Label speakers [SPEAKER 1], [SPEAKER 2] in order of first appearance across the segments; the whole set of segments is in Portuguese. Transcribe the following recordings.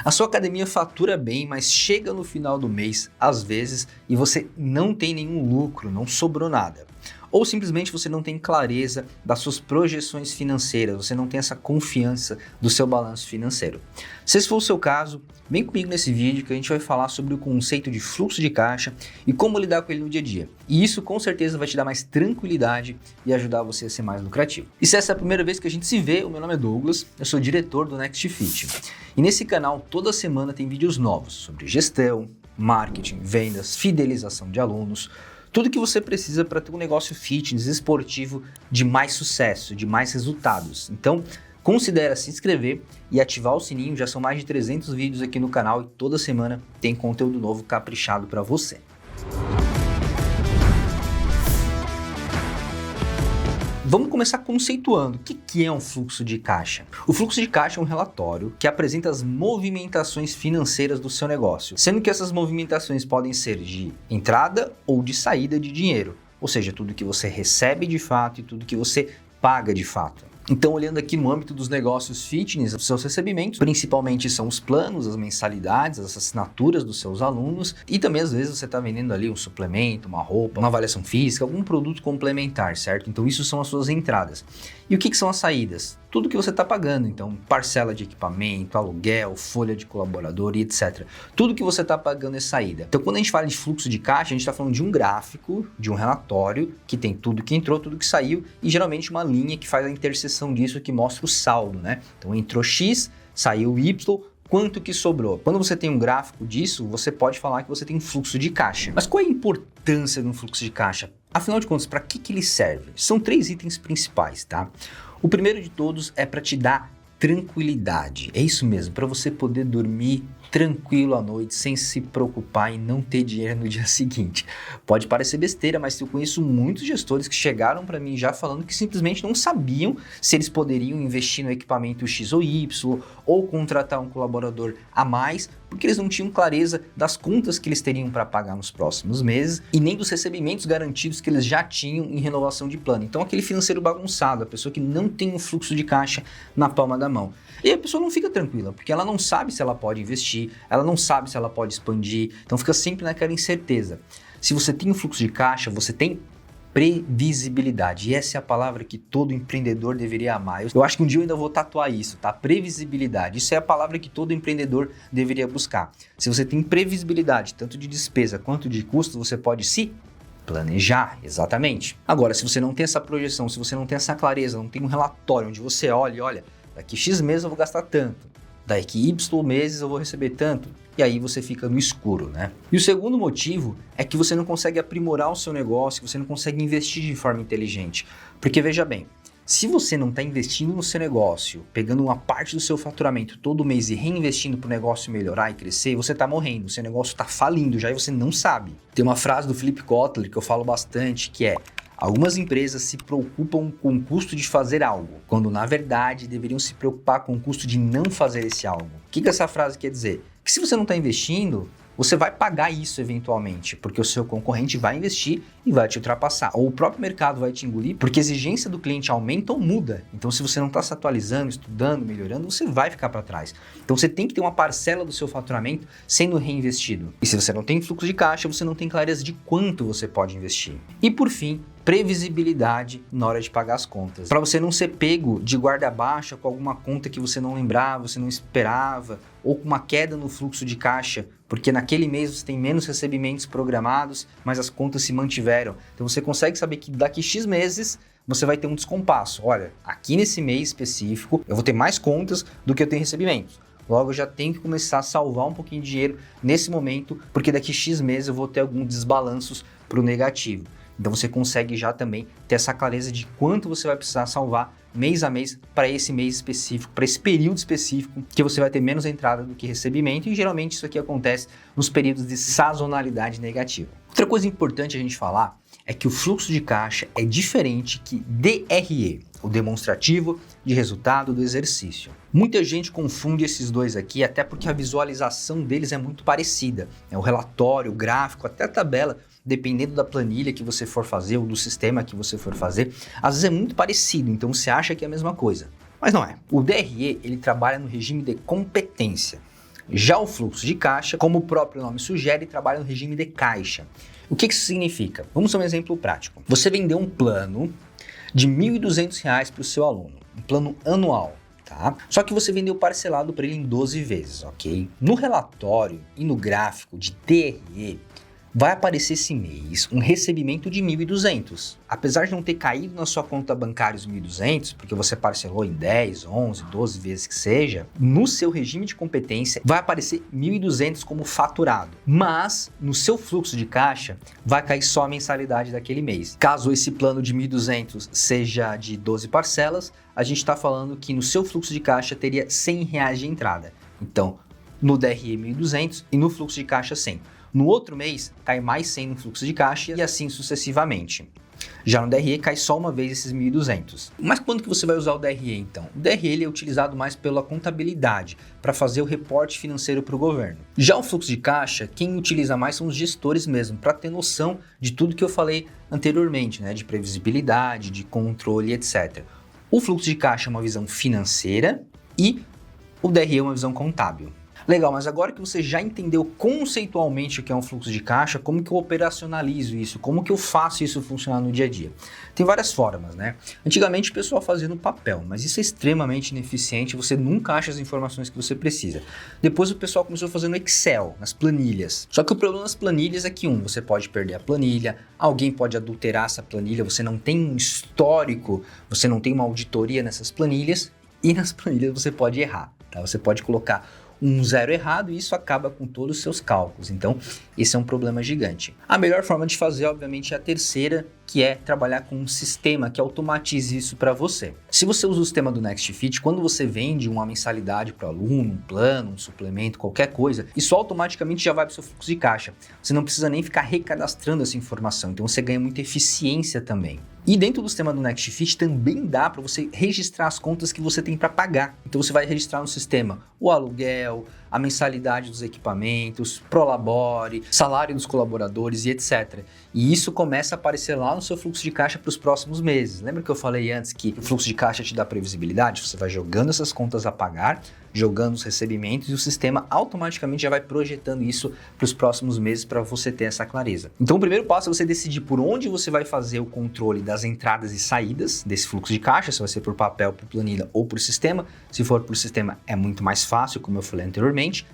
[SPEAKER 1] A sua academia fatura bem, mas chega no final do mês, às vezes, e você não tem nenhum lucro, não sobrou nada. Ou simplesmente você não tem clareza das suas projeções financeiras, você não tem essa confiança do seu balanço financeiro. Se esse for o seu caso, vem comigo nesse vídeo que a gente vai falar sobre o conceito de fluxo de caixa e como lidar com ele no dia a dia. E isso com certeza vai te dar mais tranquilidade e ajudar você a ser mais lucrativo. E se essa é a primeira vez que a gente se vê, o meu nome é Douglas, eu sou diretor do Next Fit. E nesse canal toda semana tem vídeos novos sobre gestão, marketing, vendas, fidelização de alunos, tudo que você precisa para ter um negócio fitness esportivo de mais sucesso, de mais resultados. Então, considere se inscrever e ativar o sininho, já são mais de 300 vídeos aqui no canal e toda semana tem conteúdo novo caprichado para você. Vamos começar conceituando o que é um fluxo de caixa. O fluxo de caixa é um relatório que apresenta as movimentações financeiras do seu negócio, sendo que essas movimentações podem ser de entrada ou de saída de dinheiro, ou seja, tudo que você recebe de fato e tudo que você paga de fato. Então, olhando aqui no âmbito dos negócios fitness, os seus recebimentos, principalmente são os planos, as mensalidades, as assinaturas dos seus alunos e também às vezes você está vendendo ali um suplemento, uma roupa, uma avaliação física, algum produto complementar, certo? Então, isso são as suas entradas. E o que são as saídas? Tudo que você está pagando, então parcela de equipamento, aluguel, folha de colaborador e etc. Tudo que você está pagando é saída. Então, quando a gente fala de fluxo de caixa, a gente está falando de um gráfico, de um relatório que tem tudo que entrou, tudo que saiu e geralmente uma linha que faz a interseção disso que mostra o saldo, né? Então entrou X, saiu Y, quanto que sobrou. Quando você tem um gráfico disso, você pode falar que você tem um fluxo de caixa. Mas qual é a importância de um fluxo de caixa? Afinal de contas, para que ele serve? São 3 itens principais, tá? O primeiro de todos é para te dar tranquilidade. É isso mesmo, para você poder dormir tranquilo à noite, sem se preocupar em não ter dinheiro no dia seguinte. Pode parecer besteira, mas eu conheço muitos gestores que chegaram para mim já falando que simplesmente não sabiam se eles poderiam investir no equipamento X ou Y, ou contratar um colaborador a mais, porque eles não tinham clareza das contas que eles teriam para pagar nos próximos meses, e nem dos recebimentos garantidos que eles já tinham em renovação de plano. Então, aquele financeiro bagunçado, a pessoa que não tem um fluxo de caixa na palma da mão. E a pessoa não fica tranquila, porque ela não sabe se ela pode investir, ela não sabe se ela pode expandir, então fica sempre naquela incerteza. Se você tem um fluxo de caixa, você tem previsibilidade, e essa é a palavra que todo empreendedor deveria amar. Eu acho que um dia eu ainda vou tatuar isso, tá? Previsibilidade, isso é a palavra que todo empreendedor deveria buscar. Se você tem previsibilidade, tanto de despesa quanto de custo, você pode se planejar, exatamente. Agora, se você não tem essa projeção, se você não tem essa clareza, não tem um relatório onde você olha, daqui X meses eu vou gastar tanto, daqui Y meses eu vou receber tanto, e aí você fica no escuro, né? E o segundo motivo é que você não consegue aprimorar o seu negócio, você não consegue investir de forma inteligente. Porque veja bem, se você não está investindo no seu negócio, pegando uma parte do seu faturamento todo mês e reinvestindo para o negócio melhorar e crescer, você está morrendo, o seu negócio está falindo já e você não sabe. Tem uma frase do Philip Kotler que eu falo bastante, que é: algumas empresas se preocupam com o custo de fazer algo, quando na verdade deveriam se preocupar com o custo de não fazer esse algo. O que essa frase quer dizer? Que se você não está investindo, você vai pagar isso eventualmente, porque o seu concorrente vai investir e vai te ultrapassar. Ou o próprio mercado vai te engolir, porque a exigência do cliente aumenta ou muda. Então, se você não está se atualizando, estudando, melhorando, você vai ficar para trás. Então, você tem que ter uma parcela do seu faturamento sendo reinvestido. E se você não tem fluxo de caixa, você não tem clareza de quanto você pode investir. E por fim, previsibilidade na hora de pagar as contas. Para você não ser pego de guarda baixa com alguma conta que você não lembrava, você não esperava, ou com uma queda no fluxo de caixa, porque naquele mês você tem menos recebimentos programados, mas as contas se mantiveram. Então você consegue saber que daqui X meses você vai ter um descompasso. Olha, aqui nesse mês específico eu vou ter mais contas do que eu tenho recebimentos. Logo, eu já tenho que começar a salvar um pouquinho de dinheiro nesse momento, porque daqui X meses eu vou ter alguns desbalanços para o negativo. Então você consegue já também ter essa clareza de quanto você vai precisar salvar mês a mês para esse mês específico, para esse período específico, que você vai ter menos entrada do que recebimento, e geralmente isso aqui acontece nos períodos de sazonalidade negativa. Outra coisa importante a gente falar é que o fluxo de caixa é diferente que DRE, o demonstrativo de resultado do exercício. Muita gente confunde esses dois aqui, até porque a visualização deles é muito parecida. O relatório, o gráfico, até a tabela, dependendo da planilha que você for fazer ou do sistema que você for fazer, às vezes é muito parecido, então você acha que é a mesma coisa. Mas não é. O DRE, ele trabalha no regime de competência. Já o fluxo de caixa, como o próprio nome sugere, trabalha no regime de caixa. O que isso significa? Vamos a um exemplo prático. Você vendeu um plano de R$ 1.200 para o seu aluno, um plano anual. Tá? Só que você vendeu parcelado para ele em 12 vezes, ok? No relatório e no gráfico de TRE, vai aparecer esse mês um recebimento de 1.200. Apesar de não ter caído na sua conta bancária os 1.200, porque você parcelou em 10, 11, 12 vezes que seja, no seu regime de competência vai aparecer 1.200 como faturado. Mas no seu fluxo de caixa vai cair só a mensalidade daquele mês. Caso esse plano de 1.200 seja de 12 parcelas, a gente está falando que no seu fluxo de caixa teria R$ 100 de entrada. Então, no DRE 1.200 e no fluxo de caixa 100. No outro mês, cai mais 100 no fluxo de caixa e assim sucessivamente. Já no DRE, cai só uma vez esses 1.200. Mas quando que você vai usar o DRE, então? O DRE ele é utilizado mais pela contabilidade, para fazer o reporte financeiro para o governo. Já o fluxo de caixa, quem utiliza mais são os gestores mesmo, para ter noção de tudo que eu falei anteriormente, né? De previsibilidade, de controle, etc. O fluxo de caixa é uma visão financeira e o DRE é uma visão contábil. Legal, mas agora que você já entendeu conceitualmente o que é um fluxo de caixa, como que eu operacionalizo isso? Como que eu faço isso funcionar no dia a dia? Tem várias formas, né? Antigamente o pessoal fazia no papel, mas isso é extremamente ineficiente, você nunca acha as informações que você precisa. Depois o pessoal começou a fazer no Excel, nas planilhas. Só que o problema das planilhas é que, você pode perder a planilha, alguém pode adulterar essa planilha, você não tem um histórico, você não tem uma auditoria nessas planilhas, e nas planilhas você pode errar, tá? Você pode colocar um zero errado e isso acaba com todos os seus cálculos. Então, esse é um problema gigante. A melhor forma de fazer, obviamente, é a terceira, que é trabalhar com um sistema que automatize isso para você. Se você usa o sistema do NextFit, quando você vende uma mensalidade para o aluno, um plano, um suplemento, qualquer coisa, isso automaticamente já vai para o seu fluxo de caixa. Você não precisa nem ficar recadastrando essa informação, então você ganha muita eficiência também. E dentro do sistema do NextFit também dá para você registrar as contas que você tem para pagar. Então você vai registrar no sistema o aluguel, a mensalidade dos equipamentos, Prolabore, salário dos colaboradores e etc. E isso começa a aparecer lá no seu fluxo de caixa para os próximos meses. Lembra que eu falei antes que o fluxo de caixa te dá previsibilidade? Você vai jogando essas contas a pagar, jogando os recebimentos e o sistema automaticamente já vai projetando isso para os próximos meses para você ter essa clareza. Então o primeiro passo é você decidir por onde você vai fazer o controle das entradas e saídas desse fluxo de caixa, se vai ser por papel, por planilha ou por sistema. Se for por sistema é muito mais fácil, como eu falei anteriormente.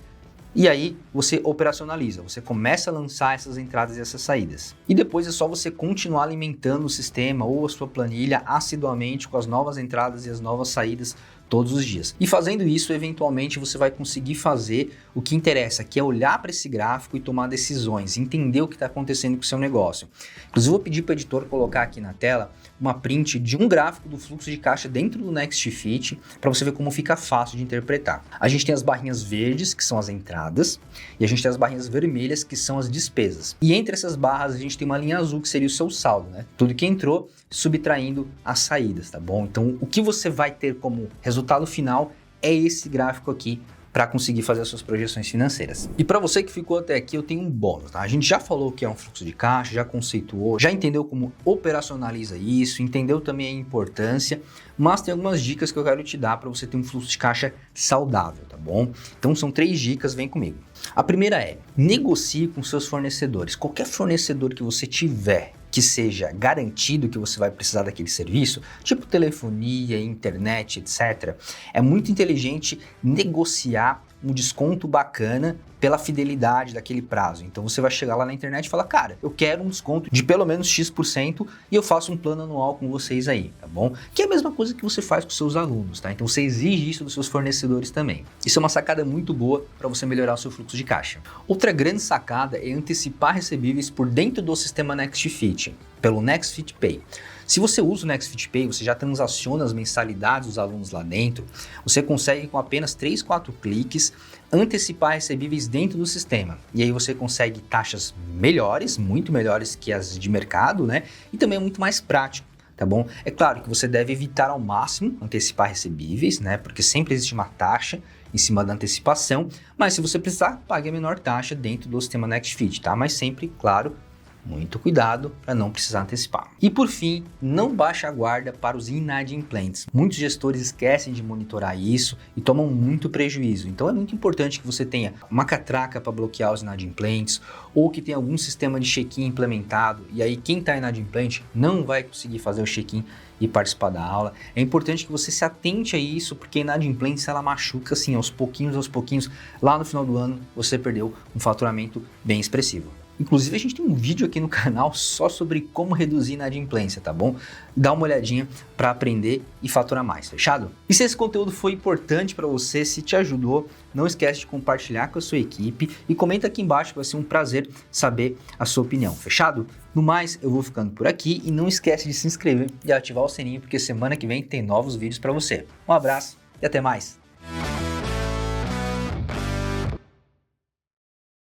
[SPEAKER 1] E aí você operacionaliza, você começa a lançar essas entradas e essas saídas. E depois é só você continuar alimentando o sistema ou a sua planilha assiduamente com as novas entradas e as novas saídas todos os dias. E fazendo isso, eventualmente você vai conseguir fazer o que interessa, que é olhar para esse gráfico e tomar decisões, entender o que está acontecendo com o seu negócio. Inclusive, vou pedir para o editor colocar aqui na tela uma print de um gráfico do fluxo de caixa dentro do NextFit para você ver como fica fácil de interpretar. A gente tem as barrinhas verdes, que são as entradas, e a gente tem as barrinhas vermelhas, que são as despesas. E entre essas barras a gente tem uma linha azul, que seria o seu saldo, né? Tudo que entrou, subtraindo as saídas, tá bom? Então, o que você vai ter como resultado final é esse gráfico aqui para conseguir fazer as suas projeções financeiras. E para você que ficou até aqui, eu tenho um bônus, tá? A gente já falou o que é um fluxo de caixa, já conceituou, já entendeu como operacionaliza isso, entendeu também a importância, mas tem algumas dicas que eu quero te dar para você ter um fluxo de caixa saudável, tá bom? Então são 3 dicas, vem comigo. A primeira é: negocie com seus fornecedores. Qualquer fornecedor que você tiver, que seja garantido que você vai precisar daquele serviço, tipo telefonia, internet, etc., é muito inteligente negociar um desconto bacana pela fidelidade daquele prazo. Então você vai chegar lá na internet e falar: cara, eu quero um desconto de pelo menos X% e eu faço um plano anual com vocês aí, tá bom? Que é a mesma coisa que você faz com seus alunos, tá? Então você exige isso dos seus fornecedores também. Isso é uma sacada muito boa para você melhorar o seu fluxo de caixa. Outra grande sacada é antecipar recebíveis por dentro do sistema NextFit, pelo NextFit Pay. Se você usa o NextFit Pay, você já transaciona as mensalidades dos alunos lá dentro, você consegue com apenas 3, 4 cliques antecipar recebíveis dentro do sistema. E aí você consegue taxas melhores, muito melhores que as de mercado, né? E também é muito mais prático, tá bom? É claro que você deve evitar ao máximo antecipar recebíveis, né? Porque sempre existe uma taxa em cima da antecipação, mas se você precisar, pague a menor taxa dentro do sistema NextFit, tá? Mas sempre, claro, Muito cuidado para não precisar antecipar. E por fim, não baixe a guarda para os inadimplentes. Muitos gestores esquecem de monitorar isso e tomam muito prejuízo. Então é muito importante que você tenha uma catraca para bloquear os inadimplentes ou que tenha algum sistema de check-in implementado e aí quem está inadimplente não vai conseguir fazer o check-in e participar da aula. É importante que você se atente a isso, porque a inadimplência ela machuca assim aos pouquinhos, lá no final do ano você perdeu um faturamento bem expressivo. Inclusive a gente tem um vídeo aqui no canal só sobre como reduzir inadimplência, tá bom? Dá uma olhadinha para aprender e faturar mais, fechado? E se esse conteúdo foi importante para você, se te ajudou, não esquece de compartilhar com a sua equipe e comenta aqui embaixo, vai ser um prazer saber a sua opinião, fechado? No mais, eu vou ficando por aqui e não esquece de se inscrever e ativar o sininho, porque semana que vem tem novos vídeos para você. Um abraço e até mais!